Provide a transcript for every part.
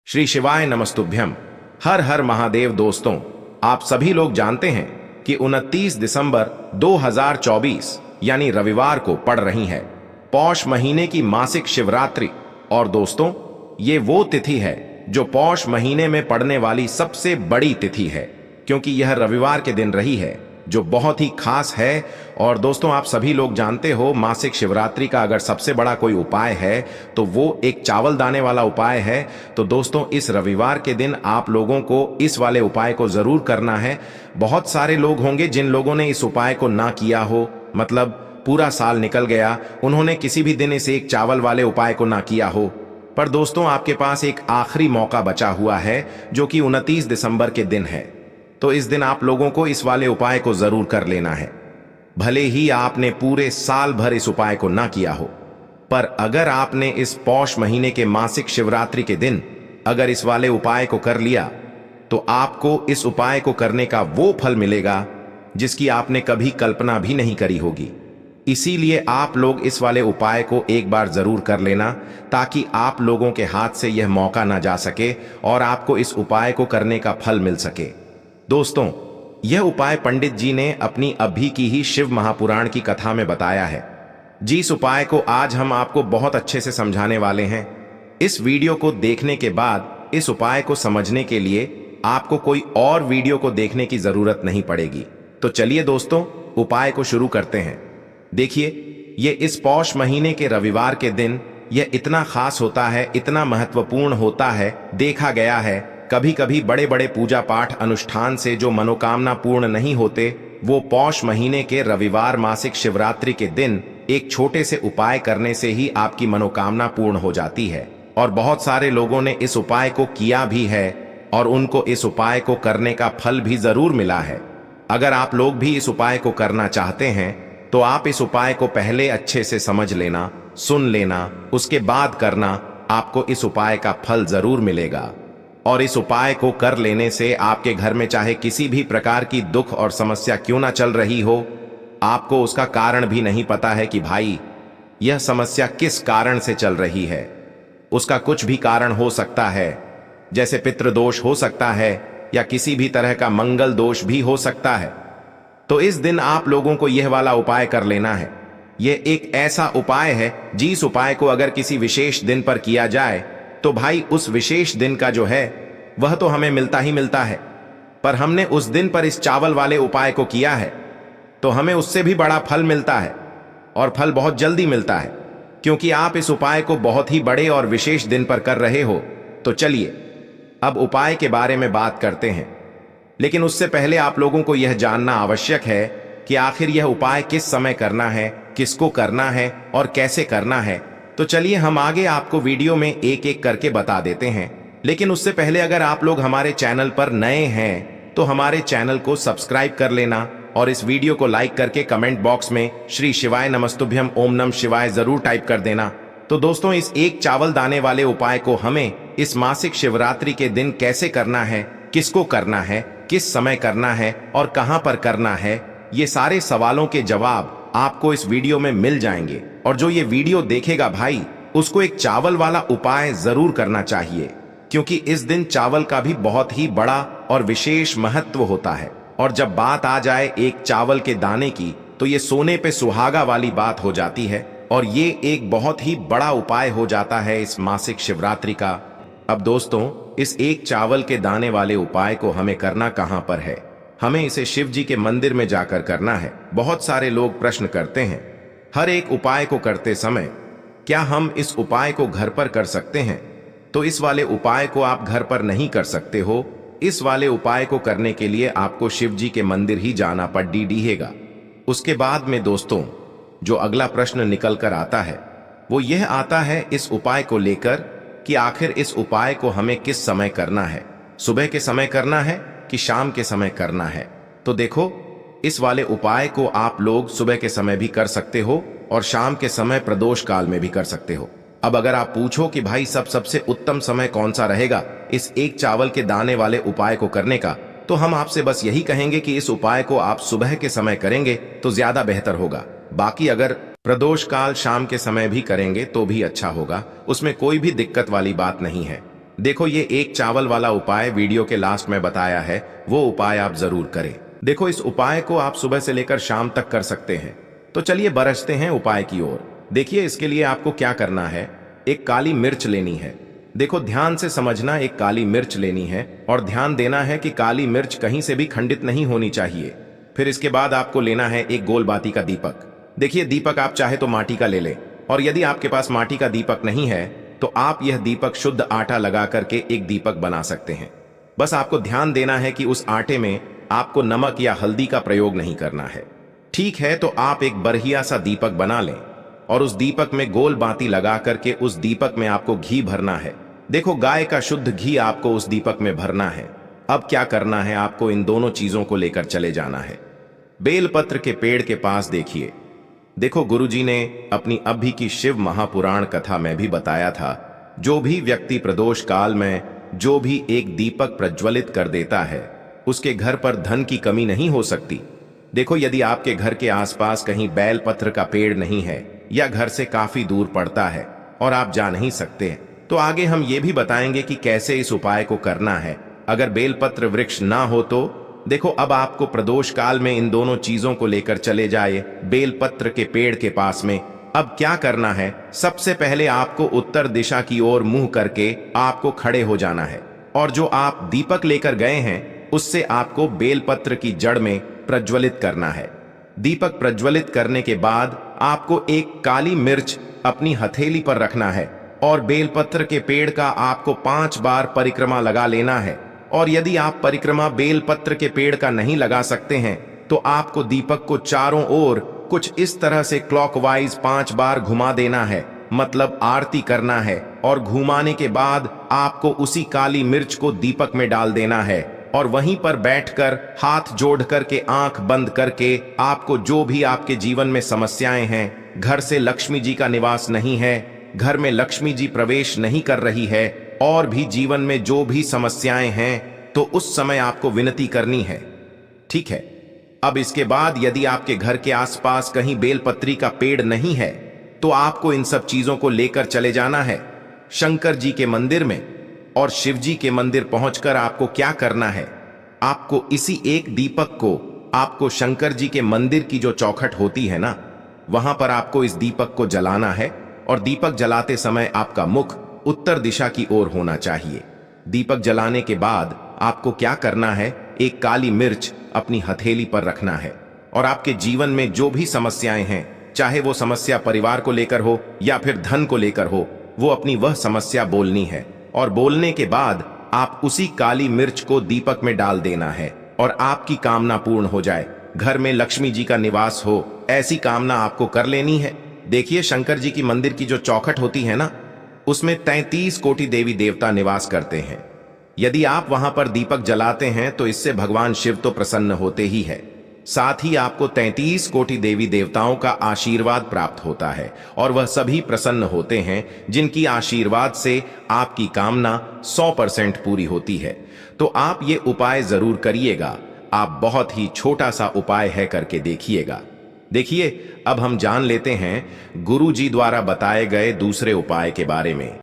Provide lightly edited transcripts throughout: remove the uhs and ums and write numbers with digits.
श्री शिवाय नमस्तुभ्यम। हर हर महादेव। दोस्तों, आप सभी लोग जानते हैं कि 29 दिसंबर 2024 यानी रविवार को पड़ रही है पौष महीने की मासिक शिवरात्रि। और दोस्तों, ये वो तिथि है जो पौष महीने में पड़ने वाली सबसे बड़ी तिथि है, क्योंकि यह रविवार के दिन रही है जो बहुत ही खास है। और दोस्तों, आप सभी लोग जानते हो, मासिक शिवरात्रि का अगर सबसे बड़ा कोई उपाय है तो वो एक चावल दाने वाला उपाय है। तो दोस्तों, इस रविवार के दिन आप लोगों को इस वाले उपाय को जरूर करना है। बहुत सारे लोग होंगे जिन लोगों ने इस उपाय को ना किया हो, मतलब पूरा साल निकल गया, उन्होंने किसी भी दिन इस एक चावल वाले उपाय को ना किया हो। पर दोस्तों, आपके पास एक आखिरी मौका बचा हुआ है जो कि 29 दिसंबर के दिन है। तो इस दिन आप लोगों को इस वाले उपाय को जरूर कर लेना है। भले ही आपने पूरे साल भर इस उपाय को ना किया हो, पर अगर आपने इस पौष महीने के मासिक शिवरात्रि के दिन अगर इस वाले उपाय को कर लिया तो आपको इस उपाय को करने का वो फल मिलेगा जिसकी आपने कभी कल्पना भी नहीं करी होगी। इसीलिए आप लोग इस वाले उपाय को एक बार जरूर कर लेना, ताकि आप लोगों के हाथ से यह मौका ना जा सके और आपको इस उपाय को करने का फल मिल सके। दोस्तों, यह उपाय पंडित जी ने अपनी अभी की ही शिव महापुराण की कथा में बताया है। जिस उपाय को आज हम आपको बहुत अच्छे से समझाने वाले हैं। इस वीडियो को देखने के बाद इस उपाय को समझने के लिए आपको कोई और वीडियो को देखने की जरूरत नहीं पड़ेगी। तो चलिए दोस्तों, उपाय को शुरू करते हैं। देखिए, ये इस पौष महीने के रविवार के दिन यह इतना खास होता है, इतना महत्वपूर्ण होता है। देखा गया है कभी कभी बड़े बड़े पूजा पाठ अनुष्ठान से जो मनोकामना पूर्ण नहीं होते, वो पौष महीने के रविवार मासिक शिवरात्रि के दिन एक छोटे से उपाय करने से ही आपकी मनोकामना पूर्ण हो जाती है। और बहुत सारे लोगों ने इस उपाय को किया भी है और उनको इस उपाय को करने का फल भी जरूर मिला है। अगर आप लोग भी इस उपाय को करना चाहते हैं तो आप इस उपाय को पहले अच्छे से समझ लेना, सुन लेना, उसके बाद करना। आपको इस उपाय का फल जरूर मिलेगा। और इस उपाय को कर लेने से आपके घर में चाहे किसी भी प्रकार की दुख और समस्या क्यों ना चल रही हो, आपको उसका कारण भी नहीं पता है कि भाई यह समस्या किस कारण से चल रही है। उसका कुछ भी कारण हो सकता है, जैसे पितृदोष हो सकता है या किसी भी तरह का मंगल दोष भी हो सकता है। तो इस दिन आप लोगों को यह वाला उपाय कर लेना है। यह एक ऐसा उपाय है जिस उपाय को अगर किसी विशेष दिन पर किया जाए तो भाई उस विशेष दिन का जो है वह तो हमें मिलता ही मिलता है। पर हमने उस दिन पर इस चावल वाले उपाय को किया है तो हमें उससे भी बड़ा फल मिलता है, और फल बहुत जल्दी मिलता है, क्योंकि आप इस उपाय को बहुत ही बड़े और विशेष दिन पर कर रहे हो। तो चलिए अब उपाय के बारे में बात करते हैं। लेकिन उससे पहले आप लोगों को यह जानना आवश्यक है कि आखिर यह उपाय किस समय करना है, किसको करना है और कैसे करना है। तो चलिए हम आगे आपको वीडियो में एक एक करके बता देते हैं। लेकिन उससे पहले अगर आप लोग हमारे चैनल पर नए हैं तो हमारे चैनल को सब्सक्राइब कर लेना और इस वीडियो को लाइक करके कमेंट बॉक्स में श्री शिवाय नमस्तुभ्यम ओम नमः शिवाय जरूर टाइप कर देना। तो दोस्तों, इस एक चावल दाने वाले उपाय को हमें इस मासिक शिवरात्रि के दिन कैसे करना है, किसको करना है, किस समय करना है और कहां पर करना है, ये सारे सवालों के जवाब आपको इस वीडियो में मिल जाएंगे। और जो ये वीडियो देखेगा भाई, उसको एक चावल वाला उपाय जरूर करना चाहिए, क्योंकि इस दिन चावल का भी बहुत ही बड़ा और विशेष महत्व होता है। और जब बात आ जाए एक चावल के दाने की, तो ये सोने पे सुहागा वाली बात हो जाती है और ये एक बहुत ही बड़ा उपाय हो जाता है इस मासिक शिवरात्रि का। अब दोस्तों, इस एक चावल के दाने वाले उपाय को हमें करना कहां पर है? हमें इसे शिव जी के मंदिर में जाकर करना है। बहुत सारे लोग प्रश्न करते हैं हर एक उपाय को करते समय, क्या हम इस उपाय को घर पर कर सकते हैं? तो इस वाले उपाय को आप घर पर नहीं कर सकते हो। इस वाले उपाय को करने के लिए आपको शिव जी के मंदिर ही जाना पड़ेगा। उसके बाद में दोस्तों, जो अगला प्रश्न निकल कर आता है वो यह आता है इस उपाय को लेकर कि आखिर इस उपाय को हमें किस समय करना है, सुबह के समय करना है कि शाम के समय करना है। तो देखो, इस वाले उपाय को आप लोग सुबह के समय भी कर सकते हो और शाम के समय प्रदोष काल में भी कर सकते हो। अब अगर आप पूछो कि भाई सबसे उत्तम समय कौन सा रहेगा इस एक चावल के दाने वाले उपाय को करने का, तो हम आपसे बस यही कहेंगे कि इस उपाय को आप सुबह के समय करेंगे तो ज्यादा बेहतर होगा। बाकी अगर प्रदोष काल शाम के समय भी करेंगे तो भी अच्छा होगा, उसमें कोई भी दिक्कत वाली बात नहीं है। देखो ये एक चावल वाला उपाय वीडियो के लास्ट में बताया है, वो उपाय आप जरूर करें। देखो इस उपाय को आप सुबह से लेकर शाम तक कर सकते हैं। तो चलिए बरसते हैं उपाय की ओर। देखिए इसके लिए आपको क्या करना है, एक काली मिर्च लेनी है। देखो ध्यान से समझना, एक काली मिर्च लेनी है और ध्यान देना है कि काली मिर्च कहीं से भी खंडित नहीं होनी चाहिए। फिर इसके बाद आपको लेना है एक गोल बाती का दीपक। देखिए दीपक आप चाहे तो माटी का ले ले, और यदि आपके पास माटी का दीपक नहीं है तो आप यह दीपक शुद्ध आटा लगा करके एक दीपक बना सकते हैं। बस आपको ध्यान देना है कि उस आटे में आपको नमक या हल्दी का प्रयोग नहीं करना है। ठीक है, तो आप एक बढ़िया सा दीपक बना लें और उस दीपक में गोल बाती लगा करके उस दीपक में आपको घी भरना है। देखो गाय का शुद्ध घी आपको उस दीपक में भरना है। अब क्या करना है, आपको इन दोनों चीजों को लेकर चले जाना है। बेलपत्र के पेड़ के पास देखिए, देखो गुरुजी ने अपनी अभी की शिव महापुराण कथा में भी बताया था, जो भी व्यक्ति प्रदोष काल में जो भी एक दीपक प्रज्वलित कर देता है उसके घर पर धन की कमी नहीं हो सकती। देखो यदि आपके घर के आसपास कहीं बेलपत्र का पेड़ नहीं है या घर से काफी दूर पड़ता है और आप जा नहीं सकते, तो आगे हम ये भी बताएंगे कि कैसे इस उपाय को करना है। अगर बेलपत्र वृक्ष ना हो तो देखो अब आपको प्रदोष काल में इन दोनों चीजों को लेकर चले जाए बेलपत्र के पेड़ के पास में। अब क्या करना है, सबसे पहले आपको उत्तर दिशा की ओर मुंह करके आपको खड़े हो जाना है और जो आप दीपक लेकर गए हैं उससे आपको बेलपत्र की जड़ में प्रज्वलित करना है। दीपक प्रज्वलित करने के बाद आपको एक काली मिर्च अपनी हथेली पर रखना है और बेलपत्र के पेड़ का आपको 5 बार परिक्रमा लगा लेना है। और यदि आप परिक्रमा बेलपत्र के पेड़ का नहीं लगा सकते हैं तो आपको दीपक को चारों ओर कुछ इस तरह से क्लॉकवाइज 5 बार घुमा देना है, मतलब आरती करना है। और घुमाने के बाद आपको उसी काली मिर्च को दीपक में डाल देना है और वहीं पर बैठकर हाथ जोड़ करके आंख बंद करके आपको जो भी आपके जीवन में समस्याएं हैं, घर से लक्ष्मी जी का निवास नहीं है, घर में लक्ष्मी जी प्रवेश नहीं कर रही है, और भी जीवन में जो भी समस्याएं हैं, तो उस समय आपको विनती करनी है। ठीक है, अब इसके बाद यदि आपके घर के आसपास कहीं बेलपत्री का पेड़ नहीं है तो आपको इन सब चीजों को लेकर चले जाना है शंकर जी के मंदिर में। और शिव जी के मंदिर पहुंचकर आपको क्या करना है, आपको इसी एक दीपक को आपको शंकर जी के मंदिर की जो चौखट होती है ना, वहां पर आपको इस दीपक को जलाना है। और दीपक जलाते समय आपका मुख उत्तर दिशा की ओर होना चाहिए। दीपक जलाने के बाद आपको क्या करना है, एक काली मिर्च अपनी हथेली पर रखना है और आपके जीवन में जो भी समस्याएं हैं, चाहे वो समस्या परिवार को लेकर हो या फिर धन को लेकर हो, वो अपनी वह समस्या बोलनी है। और बोलने के बाद आप उसी काली मिर्च को दीपक में डाल देना है और आपकी कामना पूर्ण हो जाए, घर में लक्ष्मी जी का निवास हो, ऐसी कामना आपको कर लेनी है। देखिए शंकर जी की मंदिर की जो चौखट होती है ना, उसमें 33 कोटि देवी देवता निवास करते हैं। यदि आप वहां पर दीपक जलाते हैं तो इससे भगवान शिव तो प्रसन्न होते ही है, साथ ही आपको 33 कोटि देवी देवताओं का आशीर्वाद प्राप्त होता है और वह सभी प्रसन्न होते हैं जिनकी आशीर्वाद से आपकी कामना 100% पूरी होती है। तो आप ये उपाय जरूर करिएगा। आप बहुत ही छोटा सा उपाय है, करके देखिएगा। देखिए अब हम जान लेते हैं गुरु जी द्वारा बताए गए दूसरे उपाय के बारे में।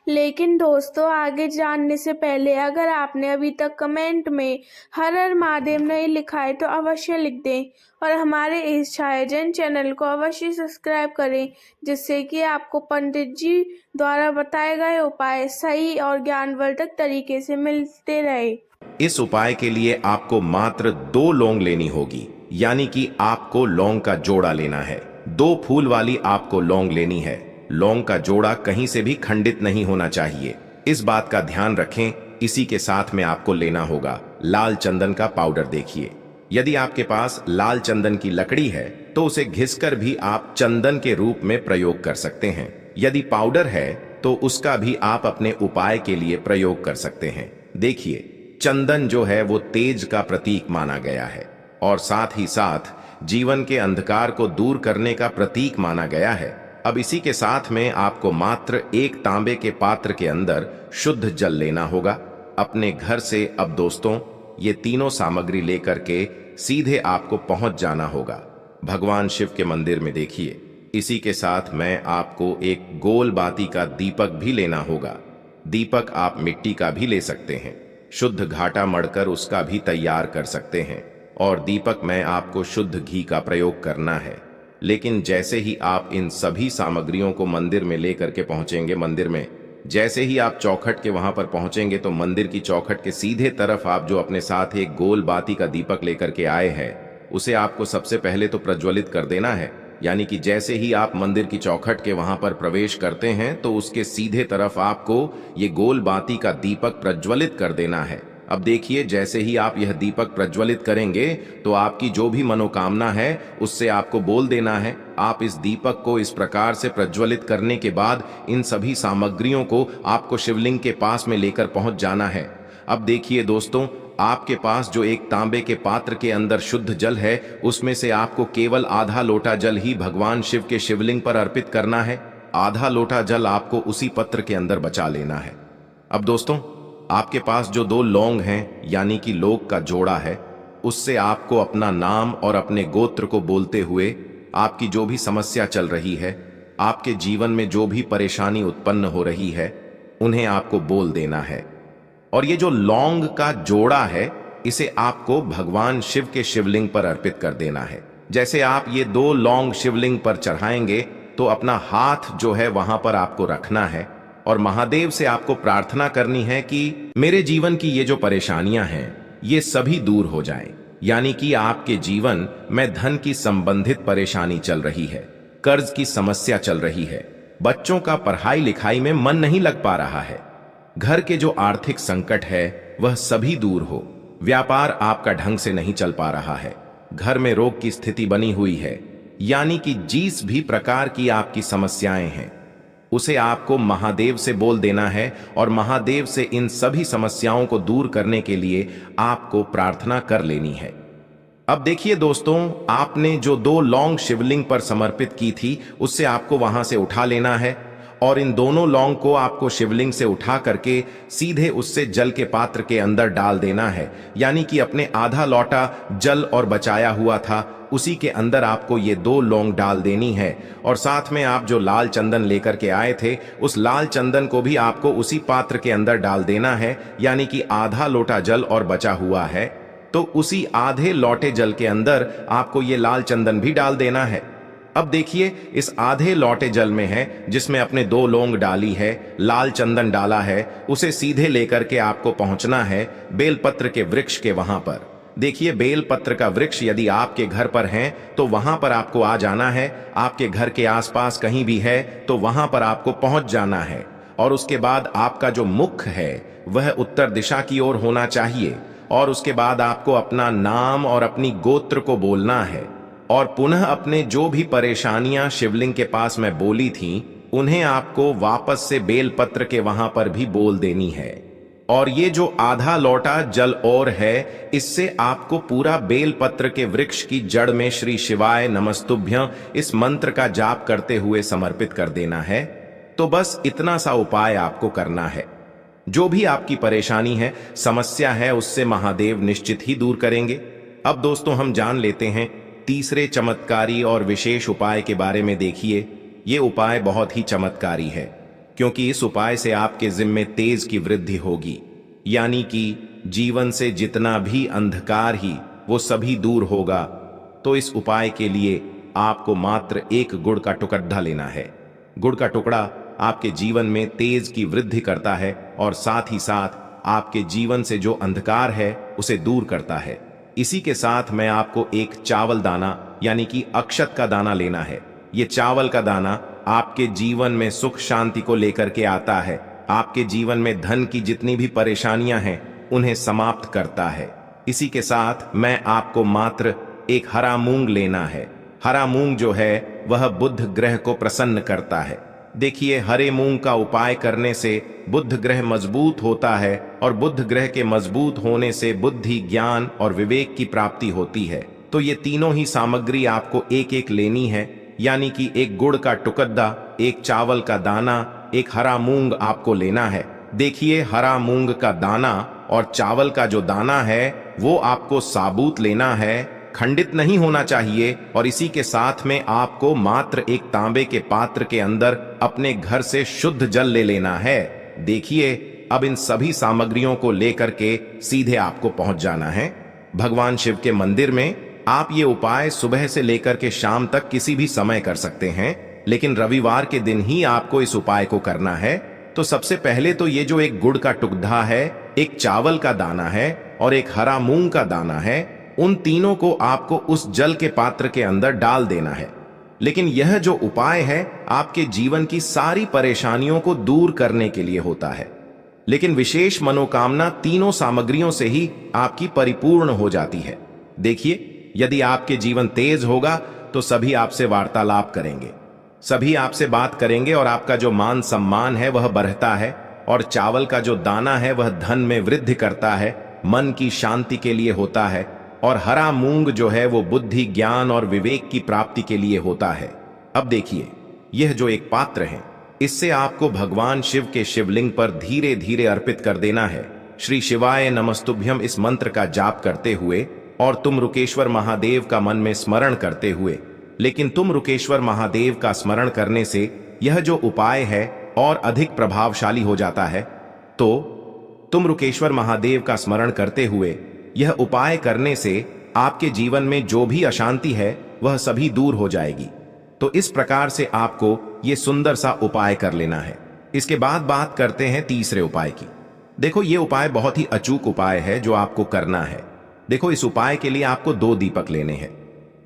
लेकिन दोस्तों आगे जानने से पहले अगर आपने अभी तक कमेंट में हर हर महादेव नहीं लिखा है तो अवश्य लिख दें और हमारे इस छायाजन चैनल को अवश्य सब्सक्राइब करें, जिससे कि आपको पंडित जी द्वारा बताए गए उपाय सही और ज्ञानवर्धक तरीके से मिलते रहे। इस उपाय के लिए आपको मात्र 2 लौंग लेनी होगी, यानी कि आपको लौंग का जोड़ा लेना है। 2 फूल वाली आपको लौंग लेनी है। लौंग का जोड़ा कहीं से भी खंडित नहीं होना चाहिए, इस बात का ध्यान रखें। इसी के साथ में आपको लेना होगा लाल चंदन का पाउडर। देखिए यदि आपके पास लाल चंदन की लकड़ी है तो उसे घिसकर भी आप चंदन के रूप में प्रयोग कर सकते हैं। यदि पाउडर है तो उसका भी आप अपने उपाय के लिए प्रयोग कर सकते हैं। देखिए चंदन जो है वो तेज का प्रतीक माना गया है और साथ ही साथ जीवन के अंधकार को दूर करने का प्रतीक माना गया है। अब इसी के साथ में आपको मात्र एक तांबे के पात्र के अंदर शुद्ध जल लेना होगा अपने घर से। अब दोस्तों ये तीनों सामग्री लेकर के सीधे आपको पहुंच जाना होगा भगवान शिव के मंदिर में। देखिए इसी के साथ में आपको एक गोल बाती का दीपक भी लेना होगा। दीपक आप मिट्टी का भी ले सकते हैं, शुद्ध घाटा मढ़कर उसका भी तैयार कर सकते हैं। और दीपक में आपको शुद्ध घी का प्रयोग करना है। लेकिन जैसे ही आप इन सभी सामग्रियों को मंदिर में लेकर के पहुंचेंगे, मंदिर में जैसे ही आप चौखट के वहां पर पहुंचेंगे तो मंदिर की चौखट के सीधे तरफ आप जो अपने साथ एक गोल बाती का दीपक लेकर के आए हैं, उसे आपको सबसे पहले तो प्रज्वलित कर देना है। यानी कि जैसे ही आप मंदिर की चौखट के वहां पर प्रवेश करते हैं तो उसके सीधे तरफ आपको ये गोल बाती का दीपक प्रज्वलित कर देना है। अब देखिए, जैसे ही आप यह दीपक प्रज्वलित करेंगे तो आपकी जो भी मनोकामना है उससे आपको बोल देना है। आप इस दीपक को इस प्रकार से प्रज्वलित करने के बाद इन सभी सामग्रियों को आपको शिवलिंग के पास में लेकर पहुंच जाना है। अब देखिए दोस्तों, आपके पास जो एक तांबे के पात्र के अंदर शुद्ध जल है, उसमें से आपको केवल आधा लोटा जल ही भगवान शिव के शिवलिंग पर अर्पित करना है। आधा लोटा जल आपको उसी पत्र के अंदर बचा लेना है। अब दोस्तों, आपके पास जो 2 लौंग हैं, यानी कि लोग का जोड़ा है, उससे आपको अपना नाम और अपने गोत्र को बोलते हुए आपकी जो भी समस्या चल रही है, आपके जीवन में जो भी परेशानी उत्पन्न हो रही है, उन्हें आपको बोल देना है। और ये जो लौंग का जोड़ा है, इसे आपको भगवान शिव के शिवलिंग पर अर्पित कर देना है। जैसे आप ये 2 लौंग शिवलिंग पर चढ़ाएंगे तो अपना हाथ जो है वहां पर आपको रखना है और महादेव से आपको प्रार्थना करनी है कि मेरे जीवन की ये जो परेशानियां हैं, ये सभी दूर हो जाएं। यानी कि आपके जीवन में धन की संबंधित परेशानी चल रही है, कर्ज की समस्या चल रही है, बच्चों का पढ़ाई लिखाई में मन नहीं लग पा रहा है, घर के जो आर्थिक संकट है वह सभी दूर हो, व्यापार आपका ढंग से नहीं चल पा रहा है, घर में रोग की स्थिति बनी हुई है, यानी कि जिस भी प्रकार की आपकी समस्याएं हैं उसे आपको महादेव से बोल देना है और महादेव से इन सभी समस्याओं को दूर करने के लिए आपको प्रार्थना कर लेनी है। अब देखिए दोस्तों, आपने जो 2 लौंग शिवलिंग पर समर्पित की थी, उससे आपको वहां से उठा लेना है और इन दोनों लौंग को आपको शिवलिंग से उठा करके सीधे उससे जल के पात्र के अंदर डाल देना है। यानी कि अपने आधा लोटा जल और बचाया हुआ था, उसी के अंदर आपको ये 2 लौंग डाल देनी है। और साथ में आप जो लाल चंदन लेकर के आए थे, उस लाल चंदन को भी आपको उसी पात्र के अंदर डाल देना है। यानी कि आधा लोटा जल और बचा हुआ है, तो उसी आधे लोटे जल के अंदर आपको ये लाल चंदन भी डाल देना है। अब देखिए, इस आधे लोटे जल में है जिसमें अपने 2 लौंग डाली है, लाल चंदन डाला है, उसे सीधे लेकर के आपको पहुंचना है बेलपत्र के वृक्ष के वहां पर। देखिए, बेलपत्र का वृक्ष यदि आपके घर पर है तो वहां पर आपको आ जाना है। आपके घर के आसपास कहीं भी है तो वहां पर आपको पहुंच जाना है। और उसके बाद आपका जो मुख है वह उत्तर दिशा की ओर होना चाहिए। और उसके बाद आपको अपना नाम और अपनी गोत्र को बोलना है और पुनः अपने जो भी परेशानियां शिवलिंग के पास में बोली थीं, उन्हें आपको वापस से बेलपत्र के वहां पर भी बोल देनी है। और ये जो आधा लोटा जल और है, इससे आपको पूरा बेलपत्र के वृक्ष की जड़ में श्री शिवाय नमस्तुभ्यं इस मंत्र का जाप करते हुए समर्पित कर देना है। तो बस इतना सा उपाय आपको करना है। जो भी आपकी परेशानी है, समस्या है, उससे महादेव निश्चित ही दूर करेंगे। अब दोस्तों, हम जान लेते हैं तीसरे चमत्कारी और विशेष उपाय के बारे में। देखिए, ये उपाय बहुत ही चमत्कारी है, क्योंकि इस उपाय से आपके जिम्मे तेज की वृद्धि होगी। यानी कि जीवन से जितना भी अंधकार ही वो सभी दूर होगा। तो इस उपाय के लिए आपको मात्र 1 गुड़ का टुकड़ा लेना है। गुड़ का टुकड़ा आपके जीवन में तेज की वृद्धि करता है और साथ ही साथ आपके जीवन से जो अंधकार है उसे दूर करता है। इसी के साथ मैं आपको एक चावल दाना यानी कि अक्षत का दाना लेना है। ये चावल का दाना आपके जीवन में सुख शांति को लेकर के आता है। आपके जीवन में धन की जितनी भी परेशानियां हैं उन्हें समाप्त करता है। इसी के साथ मैं आपको मात्र एक हरा मूंग लेना है। हरा मूंग जो है वह बुध ग्रह को प्रसन्न करता है। देखिए, हरे मूंग का उपाय करने से बुध ग्रह मजबूत होता है और बुध ग्रह के मजबूत होने से बुद्धि, ज्ञान और विवेक की प्राप्ति होती है। तो ये तीनों ही सामग्री आपको एक एक लेनी है। यानी कि 1 गुड़ का टुकड़ा, 1 चावल का दाना, 1 हरा मूंग आपको लेना है। देखिए, हरा मूंग का दाना और चावल का जो दाना है वो आपको साबुत लेना है, खंडित नहीं होना चाहिए। और इसी के साथ में आपको मात्र एक तांबे के पात्र के अंदर अपने घर से शुद्ध जल ले लेना है। देखिए, अब इन सभी सामग्रियों को लेकर के सीधे आपको पहुंच जाना है भगवान शिव के मंदिर में। आप ये उपाय सुबह से लेकर के शाम तक किसी भी समय कर सकते हैं, लेकिन रविवार के दिन ही आपको इस उपाय को करना है। तो सबसे पहले तो ये जो एक गुड़ का टुकड़ा है, एक चावल का दाना है और एक हरा मूंग का दाना है, उन तीनों को आपको उस जल के पात्र के अंदर डाल देना है। लेकिन यह जो उपाय है आपके जीवन की सारी परेशानियों को दूर करने के लिए होता है, लेकिन विशेष मनोकामना तीनों सामग्रियों से ही आपकी परिपूर्ण हो जाती है। देखिए, यदि आपके जीवन तेज होगा तो सभी आपसे वार्तालाप करेंगे, सभी आपसे बात करेंगे और आपका जो मान सम्मान है वह बढ़ता है। और चावल का जो दाना है वह धन में वृद्धि करता है, मन की शांति के लिए होता है। और हरा मूंग जो है वो बुद्धि, ज्ञान और विवेक की प्राप्ति के लिए होता है। अब देखिए, यह जो एक पात्र है, इससे आपको भगवान शिव के शिवलिंग पर धीरे धीरे अर्पित कर देना है। श्री शिवाय नमस्तुभ्यम इस मंत्र का जाप करते हुए और तुम रुकेश्वर महादेव का मन में स्मरण करते हुए। लेकिन तुम रुकेश्वर महादेव का स्मरण करने से यह जो उपाय है और अधिक प्रभावशाली हो जाता है। तो तुम रुकेश्वर महादेव का स्मरण करते हुए यह उपाय करने से आपके जीवन में जो भी अशांति है वह सभी दूर हो जाएगी। तो इस प्रकार से आपको यह सुंदर सा उपाय कर लेना है। इसके बाद बात करते हैं तीसरे उपाय की। देखो, ये उपाय बहुत ही अचूक उपाय है जो आपको करना है। देखो, इस उपाय के लिए आपको 2 दीपक लेने हैं।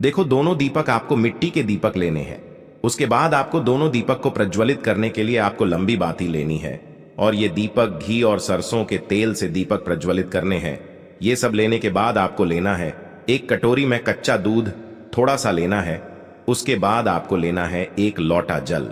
देखो, दोनों दीपक आपको मिट्टी के दीपक लेने हैं। उसके बाद आपको दोनों दीपक को प्रज्वलित करने के लिए आपको लंबी बाती लेनी है। और ये दीपक घी और सरसों के तेल से दीपक प्रज्वलित करने हैं। ये सब लेने के बाद आपको लेना है एक कटोरी में कच्चा दूध थोड़ा सा लेना है। उसके बाद आपको लेना है एक लोटा जल।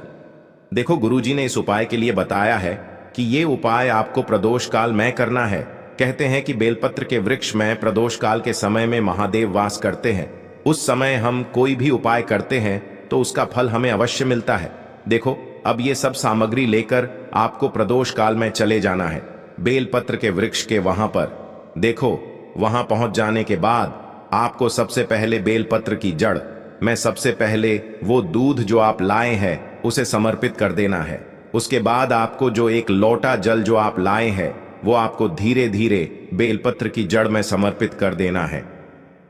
देखो, गुरुजी ने इस उपाय के लिए बताया है कि ये उपाय आपको प्रदोष काल में करना है। कहते हैं कि बेलपत्र के वृक्ष में प्रदोष काल के समय में महादेव वास करते हैं। उस समय हम कोई भी उपाय करते हैं तो उसका फल हमें अवश्य मिलता है। देखो, अब ये सब सामग्री लेकर आपको प्रदोष काल में चले जाना है बेलपत्र के वृक्ष के वहां पर। देखो, वहां पहुंच जाने के बाद आपको सबसे पहले बेलपत्र की जड़ में सबसे पहले वो दूध जो आप लाए हैं उसे समर्पित कर देना है। उसके बाद आपको जो एक लोटा जल जो आप लाए हैं वो आपको धीरे धीरे बेलपत्र की जड़ में समर्पित कर देना है।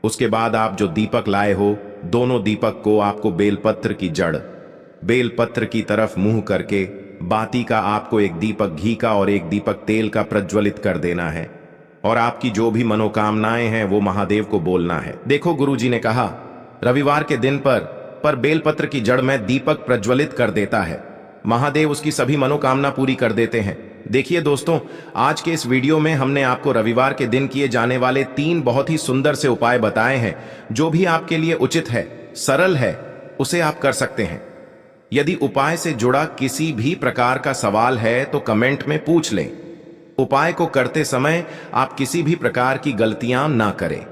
उसके बाद आप जो दीपक लाए हो, दोनों दीपक को आपको बेलपत्र की जड़, बेलपत्र की तरफ मुंह करके बाती का आपको एक दीपक घी का और एक दीपक तेल का प्रज्वलित कर देना है। और आपकी जो भी मनोकामनाएं हैं वो महादेव को बोलना है। देखो, गुरुजी ने कहा रविवार के दिन पर बेलपत्र की जड़ में दीपक प्रज्वलित कर देता है, महादेव उसकी सभी मनोकामना पूरी कर देते हैं। देखिए दोस्तों, आज के इस वीडियो में हमने आपको रविवार के दिन किए जाने वाले 3 बहुत ही सुंदर से उपाय बताए हैं। जो भी आपके लिए उचित है, सरल है, उसे आप कर सकते हैं। यदि उपाय से जुड़ा किसी भी प्रकार का सवाल है तो कमेंट में पूछ लें। उपाय को करते समय आप किसी भी प्रकार की गलतियां ना करें।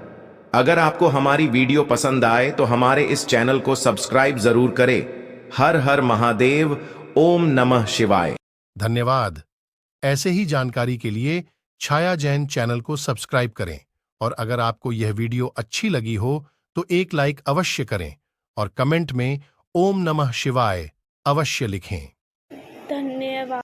अगर आपको हमारी वीडियो पसंद आए तो हमारे इस चैनल को सब्सक्राइब जरूर करें। हर हर महादेव, ओम नमः शिवाय। धन्यवाद। ऐसे ही जानकारी के लिए छाया जैन चैनल को सब्सक्राइब करें। और अगर आपको यह वीडियो अच्छी लगी हो तो एक लाइक अवश्य करें और कमेंट में ओम नमः शिवाय अवश्य लिखें। धन्यवाद।